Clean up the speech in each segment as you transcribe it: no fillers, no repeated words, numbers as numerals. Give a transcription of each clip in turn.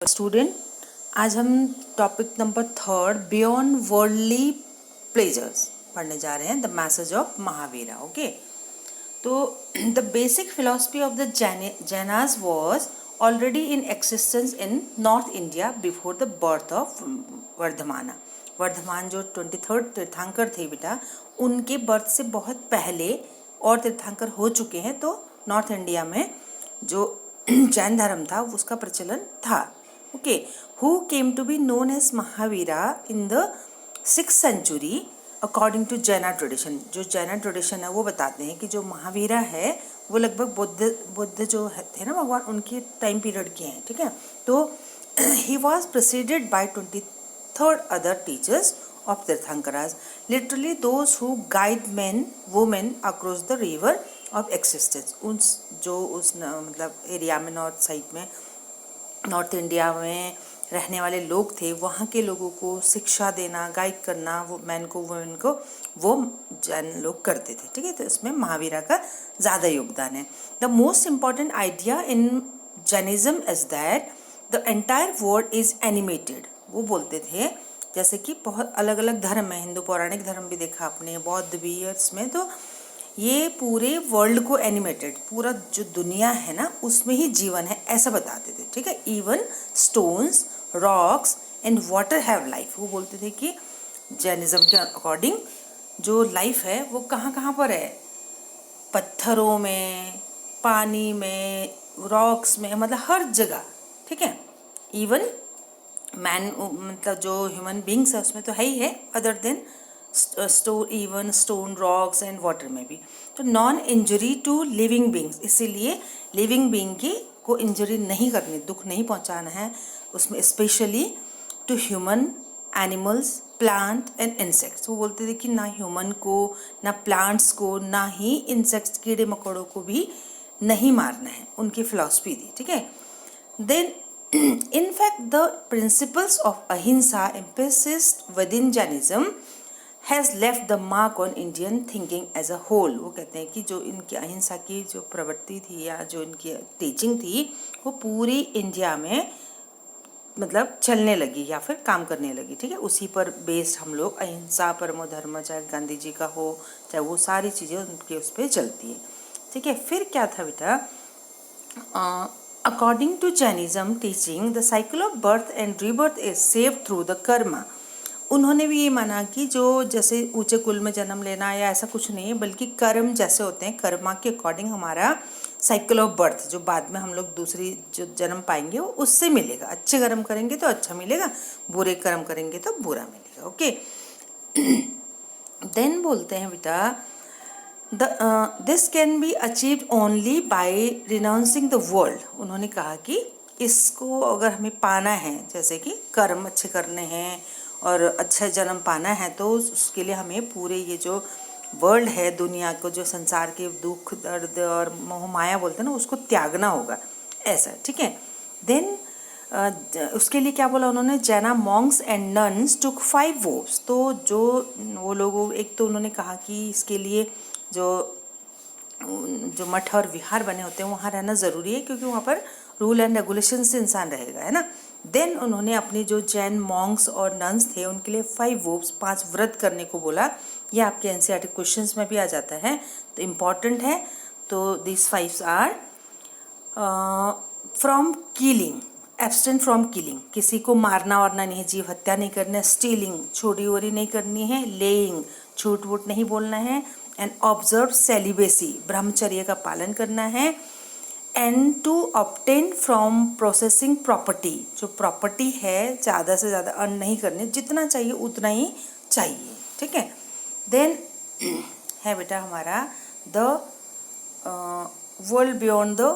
Student, आज हम topic number 3 beyond worldly pleasures पढ़ने जा रहे हैं, the message of Mahavira. Okay, तो the basic philosophy of the Jainas was already in existence in north India before the birth of Vardhamana. Vardhaman जो 23rd तीर्थंकर थे बेटा, उनके बर्थ से बहुत पहले और तीर्थंकर हो चुके हैं। तो नॉर्थ इंडिया में जो जैन धर्म था उसका प्रचलन था। Okay, who came to be known as Mahavira in the 6th century according to Jaina tradition. जो जैना ट्रेडिशन है वो बताते हैं कि जो महावीरा है वो लगभग बुद्ध जो थे ना भगवान, उनके टाइम पीरियड के हैं। ठीक है, तो he was preceded by 23rd other teachers of Tirthankaras, literally those who guide men, women across the river of existence। उस मतलब एरिया में, नॉर्थ साइड में, नॉर्थ इंडिया में रहने वाले लोग थे, वहाँ के लोगों को शिक्षा देना, गाइड करना, वो मैन को, वुमेन को, वो जैन लोग करते थे। ठीक है, तो इसमें महावीरा का ज़्यादा योगदान है। The most important idea in Jainism is that the entire world is animated. वो बोलते थे जैसे कि बहुत अलग अलग धर्म है, हिंदू पौराणिक धर्म भी देखा आपने, बौद्ध भी, इसमें तो ये पूरे वर्ल्ड को एनिमेटेड, पूरा जो दुनिया है ना उसमें ही जीवन है, ऐसा बताते थे। ठीक है, even stones, rocks and water have life. वो बोलते थे कि जैनिज्म के अकॉर्डिंग जो लाइफ है वो कहाँ कहाँ पर है, पत्थरों में, पानी में, रॉक्स में, मतलब हर जगह। ठीक है, इवन मैन मतलब जो ह्यूमन बींग्स है उसमें तो है ही है, other then even stone, rocks and water में भी। तो non injury to living beings, इसीलिए लिविंग बींग की को इंजरी नहीं करनी, दुख नहीं पहुंचाना है उसमें, specially to human, animals, plant and insects. वो बोलते थे कि ना ह्यूमन को, ना प्लांट्स को, ना ही इंसेक्ट्स, कीड़े मकोड़ों को भी नहीं मारना है, उनकी फिलॉसफी थी। ठीक है, then in fact the principles of ahimsa emphasized within Jainism has left the mark on Indian thinking as a whole। वो कहते हैं कि जो इनकी अहिंसा की जो प्रवृत्ति थी या जो इनकी टीचिंग थी वो पूरी इंडिया में मतलब चलने लगी या फिर काम करने लगी। ठीक है, उसी पर बेस्ड हम लोग अहिंसा परमो धर्म, चाहे गांधी जी का हो, चाहे वो सारी चीज़ें उनके उस पर चलती है। ठीक है, फिर क्या था बेटा, According to Jainism teaching, the cycle of birth and rebirth is saved through the karma। उन्होंने भी ये माना कि जो जैसे ऊंचे कुल में जन्म लेना या ऐसा कुछ नहीं है, बल्कि कर्म जैसे होते हैं, कर्मा के अकॉर्डिंग हमारा साइकिल ऑफ बर्थ, जो बाद में हम लोग दूसरी जो जन्म पाएंगे वो उससे मिलेगा। अच्छे कर्म करेंगे तो अच्छा मिलेगा, बुरे कर्म करेंगे तो बुरा मिलेगा। ओके, देन बोलते हैं बेटा this can be achieved only by renouncing the world. उन्होंने कहा कि इसको अगर हमें पाना है, जैसे कि कर्म अच्छे करने हैं और अच्छा जन्म पाना है, तो उसके लिए हमें पूरे ये जो वर्ल्ड है, दुनिया को, जो संसार के दुख, दर्द और मोह माया बोलते हैं ना, उसको त्यागना होगा, ऐसा। ठीक है, देन उसके लिए क्या बोला उन्होंने, जैना Monks and nuns took 5 vows। तो जो वो लोग, एक तो उन्होंने कहा कि इसके लिए जो मठ और विहार बने होते हैं वहाँ रहना ज़रूरी है, क्योंकि वहाँ पर रूल एंड रेगुलेशन से इंसान रहेगा, है ना। देन उन्होंने अपनी जो जैन मॉन्क्स और नन्स थे उनके लिए 5 vows, 5 व्रत करने को बोला। ये आपके एनसीईआरटी क्वेश्चंस में भी आ जाता है, तो इम्पॉर्टेंट है। तो this 5 are from killing, abstain from killing, किसी को मारना वारना नहीं, जीव हत्या नहीं करना, स्टीलिंग, चोरी वोरी नहीं करनी है, लेइंग, झूठ वूठ नहीं बोलना है, एंड ऑब्जर्व सेलिबेसी, ब्रह्मचर्य का पालन करना है, and to obtain from processing property, जो प्रॉपर्टी है ज़्यादा से ज़्यादा अर्न नहीं करनी, जितना चाहिए उतना ही चाहिए। ठीक है, देन है बेटा हमारा the world beyond the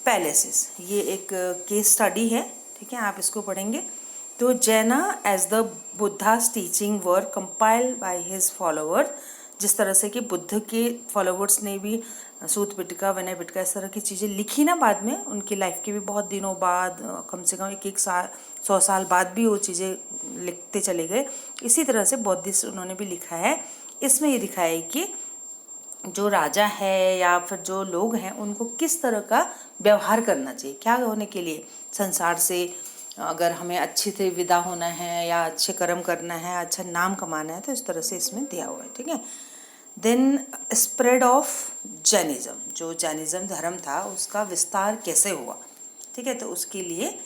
palaces, ये एक केस स्टडी है। ठीक है, आप इसको पढ़ेंगे। तो Jaina as the Buddha's teaching were compiled by his followers, जिस तरह से कि बुद्ध के फॉलोवर्स ने भी सूत पिटका, विनय पिटका, इस तरह की चीज़ें लिखी ना बाद में, उनकी लाइफ के भी बहुत दिनों बाद, कम से कम एक साल, 100 साल बाद भी वो चीज़ें लिखते चले गए। इसी तरह से बौद्धिस्ट उन्होंने भी लिखा है। इसमें ये दिखाया है कि जो राजा है या फिर जो लोग हैं उनको किस तरह का व्यवहार करना चाहिए, क्या होने के लिए, संसार से अगर हमें अच्छे से विदा होना है या अच्छे कर्म करना है, अच्छा नाम कमाना है, तो इस तरह से इसमें दिया हुआ है, ठीक है। देन स्प्रेड ऑफ जैनिज्म, जो जैनिज्म धर्म था उसका विस्तार कैसे हुआ, ठीक है। तो उसके लिए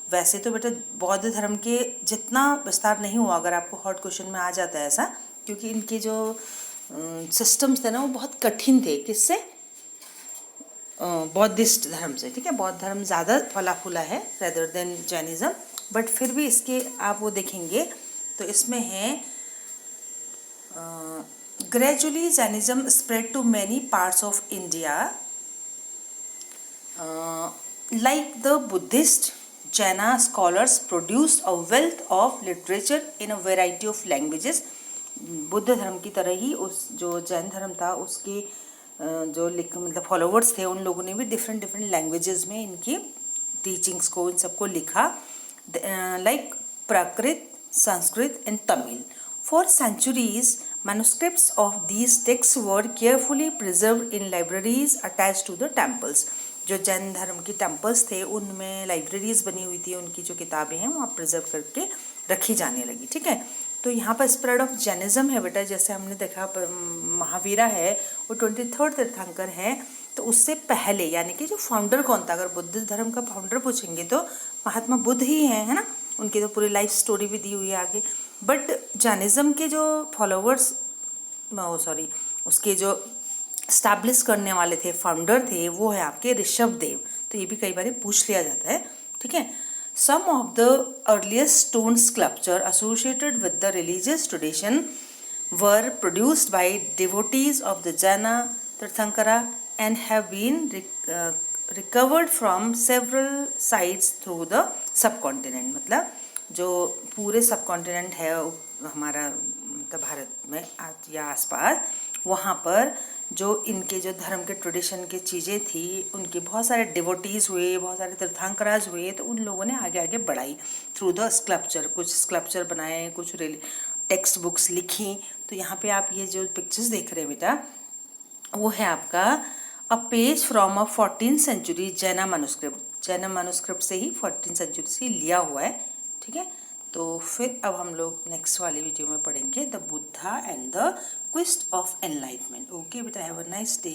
वैसे तो बेटा बौद्ध धर्म के जितना विस्तार नहीं हुआ, अगर आपको हॉट क्वेश्चन में आ जाता है ऐसा, क्योंकि इनके जो सिस्टम्स थे ना वो बहुत कठिन थे। किससे? बौद्धिस्ट धर्म से, ठीक है। बौद्ध धर्म ज़्यादा फला फूला है रेदर देन जैनिज्म, बट फिर भी इसके आप वो देखेंगे तो इसमें है gradually Jainism spread to many parts of India like the Buddhist, Jaina scholars produced a wealth of literature in a variety of languages. Buddha धर्म की तरह ही उस जो जैन धर्म था उसके जो मतलब फॉलोवर्स थे, उन लोगों ने भी डिफरेंट डिफरेंट लैंग्वेजेस में इनकी टीचिंग्स को, इन सबको लिखा, like Prakrit, Sanskrit and Tamil. For centuries, manuscripts of these texts were carefully preserved in libraries attached to the temples. जो जैन धर्म की टेम्पल्स थे उनमें लाइब्रेरीज बनी हुई थी, उनकी जो किताबें हैं वहाँ प्रिजर्व करके रखी जाने लगी, ठीक है। तो यहाँ पर स्प्रेड ऑफ जैनिज्म है बेटा, जैसे हमने देखा महावीरा है वो 23rd तीर्थंकर है, तो उससे पहले यानी कि जो फाउंडर कौन था, अगर बुद्ध धर्म का फाउंडर पूछेंगे तो महात्मा बुद्ध ही है ना। उनकी तो पूरी लाइफ स्टोरी भी दी हुई है आगे। बट जैनिज्म के जो फॉलोवर्स, सॉरी उसके जो स्टैब्लिश करने वाले थे, फाउंडर थे, वो है आपके ऋषभ देव। तो ये भी कई बार पूछ लिया जाता है, ठीक है। Some of the earliest stone sculpture associated with the religious tradition were produced by devotees of the Jaina Tirthankara and have been recovered from several sites through the subcontinent. मतलब जो पूरे सबकॉन्टिनेंट है हमारा, मतलब भारत में या आसपास, वहाँ पर जो इनके जो धर्म के ट्रेडिशन की चीज़ें थी, उनके बहुत सारे डिवोटीज़ हुए, बहुत सारे तीर्थंकराज हुए, तो उन लोगों ने आगे आगे बढ़ाई थ्रू द स्कल्पचर। कुछ स्कल्पचर बनाए, कुछ टेक्स्ट बुक्स लिखी। तो यहाँ पे आप ये जो पिक्चर्स देख रहे हैं बेटा, वो है आपका a page from a 14th century Jaina manuscript. Jaina manuscript से ही 14th सेंचुरी से लिया हुआ है, ठीक है। तो फिर अब हम लोग नेक्स्ट वाली वीडियो में पढ़ेंगे the Buddha and the quest of enlightenment. Okay बेटा, हैव अ नाइस डे.